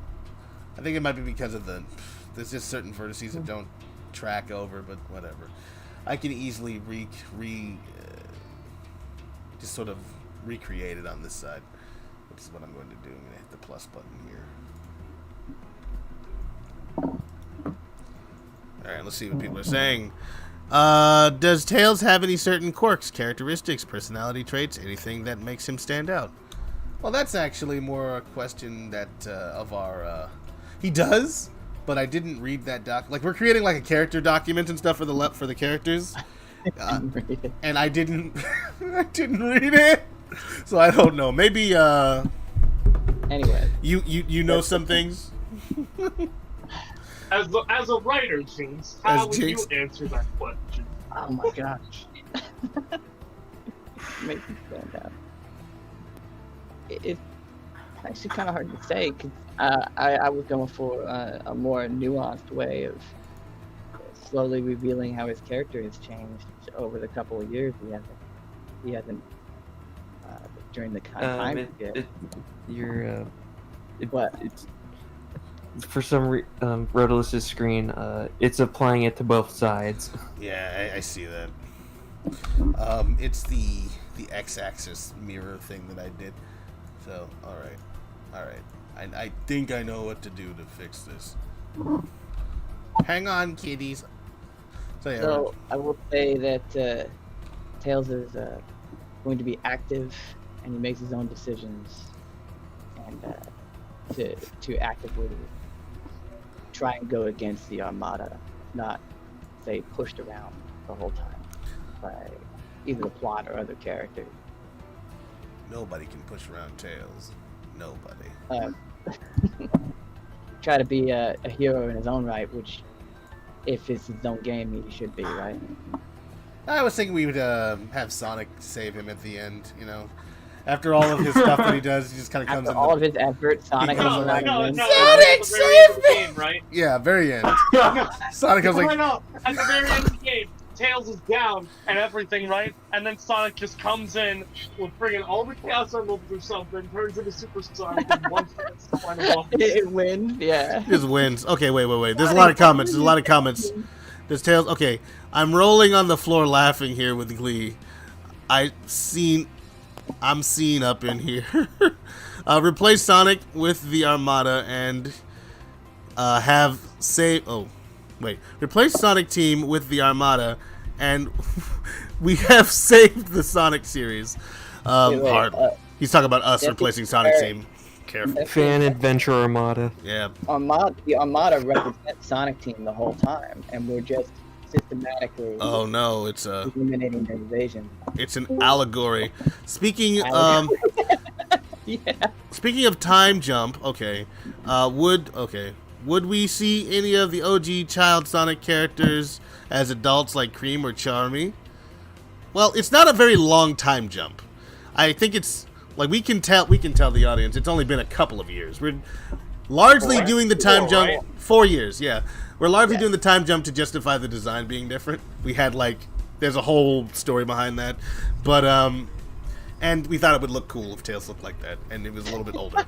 I think it might be because of there's just certain vertices that don't track over, but whatever. I can easily just sort of recreate it on this side, which is what I'm going to do. I'm going to hit the plus button here. All right, let's see what people are saying. Does Tails have any certain quirks, characteristics, personality traits, anything that makes him stand out? Well, that's actually more a question that of our. He does, but I didn't read that doc. Like, we're creating like a character document and stuff for the characters, and I didn't I didn't read it, so I don't know. Maybe Anyway, you know some things. As a writer, Jinx, how would you answer that question? oh my gosh, makes me stand out. It's actually kind of hard to say because I was going for a more nuanced way of slowly revealing how his character has changed over the couple of years. He hasn't during the time. What? It's for some Rotolus's screen. It's applying it to both sides. Yeah, I see that. It's the x-axis mirror thing that I did. So, all right. I think I know what to do to fix this. Hang on, kiddies. So I will say that Tails is going to be active, and he makes his own decisions, and to actively try and go against the Armada, not say pushed around the whole time by either the plot or other characters. Nobody can push around Tails. Nobody. Try to be a hero in his own right, which, if it's his own game, he should be, right? I was thinking we would have Sonic save him at the end, you know. After all of his stuff that he does, he just kind of comes in. After all of his effort, Sonic comes around and wins. Sonic, save me! Game, right? Yeah, very end. Sonic comes like... No, at the very end of the game, Tails is down and everything, right? And then Sonic just comes in with friggin' all the Chaos Emeralds or something, turns into Super Sonic, and once it's the final boss. It wins, yeah. Just wins. Okay, wait. There's a lot of comments. There's Tails. Okay, I'm rolling on the floor laughing here with glee. I'm seen up in here. Replace Sonic with the Armada and replace Sonic Team with the Armada, and we have saved the Sonic series. He's talking about us replacing Sonic Team. Careful. Fan Adventure Armada. Yeah. The Armada represents Sonic Team the whole time, and we're just systematically it's eliminating the invasion. It's an allegory. Speaking Yeah. Speaking of time jump, would we see any of the OG Child Sonic characters as adults like Cream or Charmy? Well, it's not a very long time jump. I think it's like we can tell the audience it's only been a couple of years. We're largely doing the time jump 4 years, yeah. We're largely doing the time jump to justify the design being different. We had there's a whole story behind that. But and we thought it would look cool if Tails looked like that and it was a little bit older.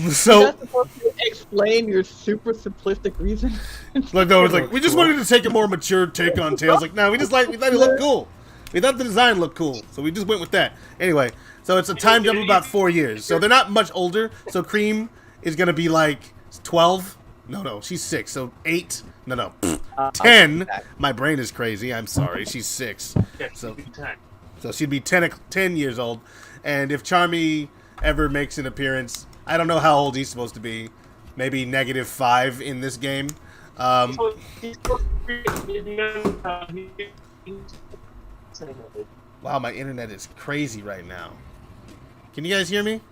So you're not supposed to explain your super simplistic reason. We just wanted to take a more mature take on Tails. We thought it looked cool. We thought the design looked cool, so we just went with that. Anyway, so it's a time jump of about 4 years. So they're not much older. So Cream is gonna be 12. No, she's 6. So 8. No, 10. My brain is crazy. I'm sorry. She's 6. So she'd be 10 years old. And if Charmy ever makes an appearance, I don't know how old he's supposed to be. Maybe -5 in this game. Wow, my internet is crazy right now. Can you guys hear me?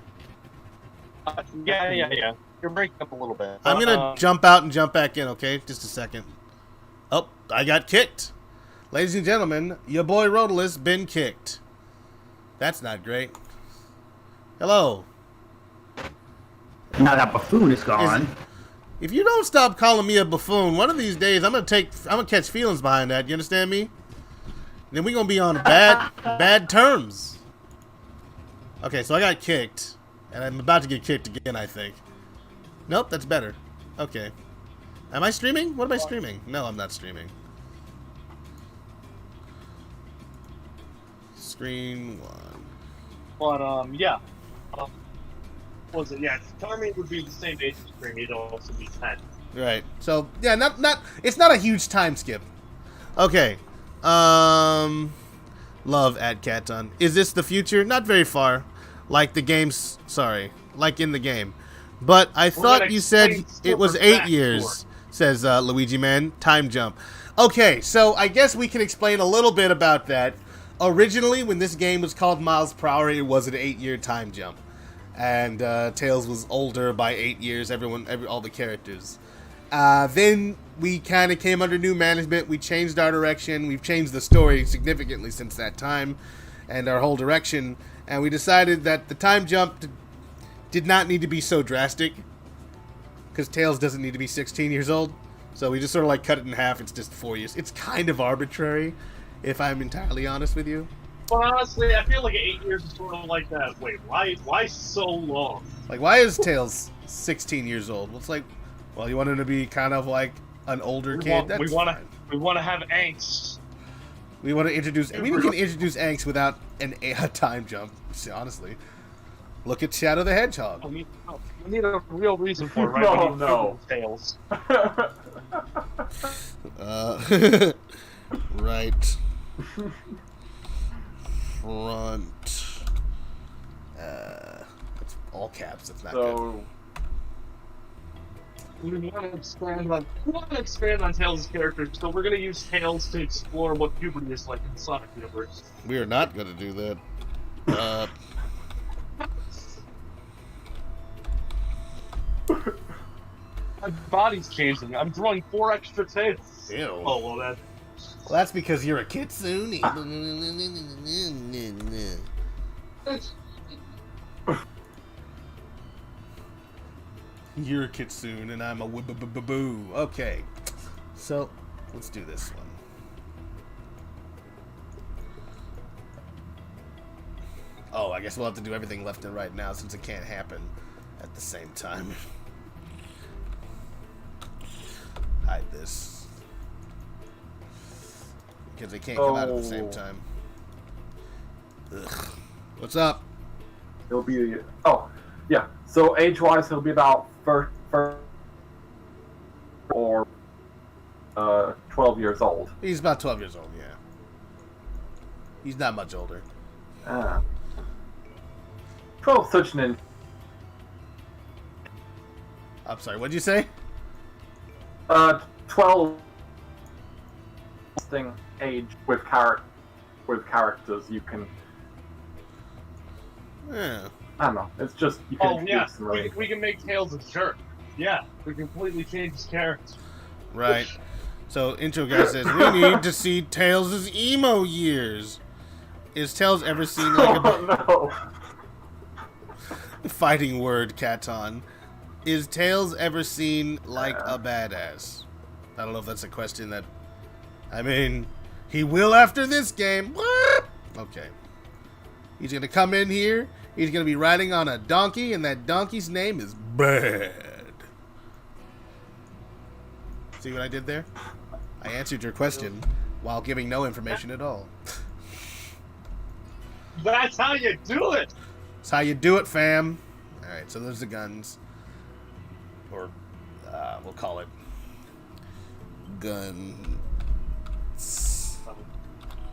Yeah. You're breaking up a little bit. I'm gonna jump out and jump back in, okay? Just a second. Oh, I got kicked. Ladies and gentlemen, your boy Rodolus been kicked. That's not great. Hello. Now that buffoon is gone. If you don't stop calling me a buffoon, one of these days I'm gonna catch feelings behind that. You understand me? Then we're gonna be on bad terms. Okay, so I got kicked, and I'm about to get kicked again, I think. Nope, that's better. Okay. Am I streaming? What am I streaming? No, I'm not streaming. Screen 1. But, yeah. Was it? Yeah, Charmy would be the same age as Cream. He'd also be 10. Right. So, yeah, it's not a huge time skip. Okay. Love at Caton. Is this the future? Not very far. Like in the game. But I thought you said it was 8 years, says Luigi Man. Time jump. Okay, so I guess we can explain a little bit about that. Originally, when this game was called Miles Per Hour, it was an 8-year time jump. And Tails was older by 8 years, all the characters. Then we kind of came under new management. We changed our direction. We've changed the story significantly since that time and our whole direction. And we decided that the time jump did not need to be so drastic because Tails doesn't need to be 16 years old. So we just sort of like cut it in half. It's just 4 years. It's kind of arbitrary, if I'm entirely honest with you. Well, honestly, I feel like 8 years is sort of like that. Wait, why so long? Like, why is Tails 16 years old? Well, it's like, well, you want him to be kind of like an older kid. We want to have angst. We want to introduce. We can introduce angst without a time jump. Honestly, look at Shadow the Hedgehog. We need a real reason for it, right? No. Tails. Right. Front. That's all caps. That's not good. We want to expand on Tails' character, so we're going to use Tails to explore what puberty is like in the Sonic universe. We are not going to do that. My body's changing. I'm growing 4 extra tails. Ew. Oh, well, Well, that's because you're a kitsune. You're a kitsune and I'm a boo. Okay, so let's do this one. Oh, I guess we'll have to do everything left and right now since it can't happen at the same time. Hide this. Because they can't come out at the same time. Ugh. What's up? He'll be. Oh, yeah. So age-wise, he'll be about 12 years old. He's about 12 years old, yeah. He's not much older. 12 such an. I'm sorry, what'd you say? 12 thing age with characters you can. Yeah. I don't know. It's just you can. Oh, yeah. Some really... We can make Tails a jerk. Yeah, we completely change his character. Right. So, intro guy says, we need to see Tails' emo years. Is Tails ever seen like a... Oh, no. Fighting word, Katon. Is Tails ever seen like a badass? I don't know if that's a question that... I mean, he will after this game. What? Okay. He's going to come in here. He's going to be riding on a donkey, and that donkey's name is Bad. See what I did there? I answered your question while giving no information at all. That's how you do it! That's how you do it, fam. Alright, so there's the guns. Or, we'll call it gun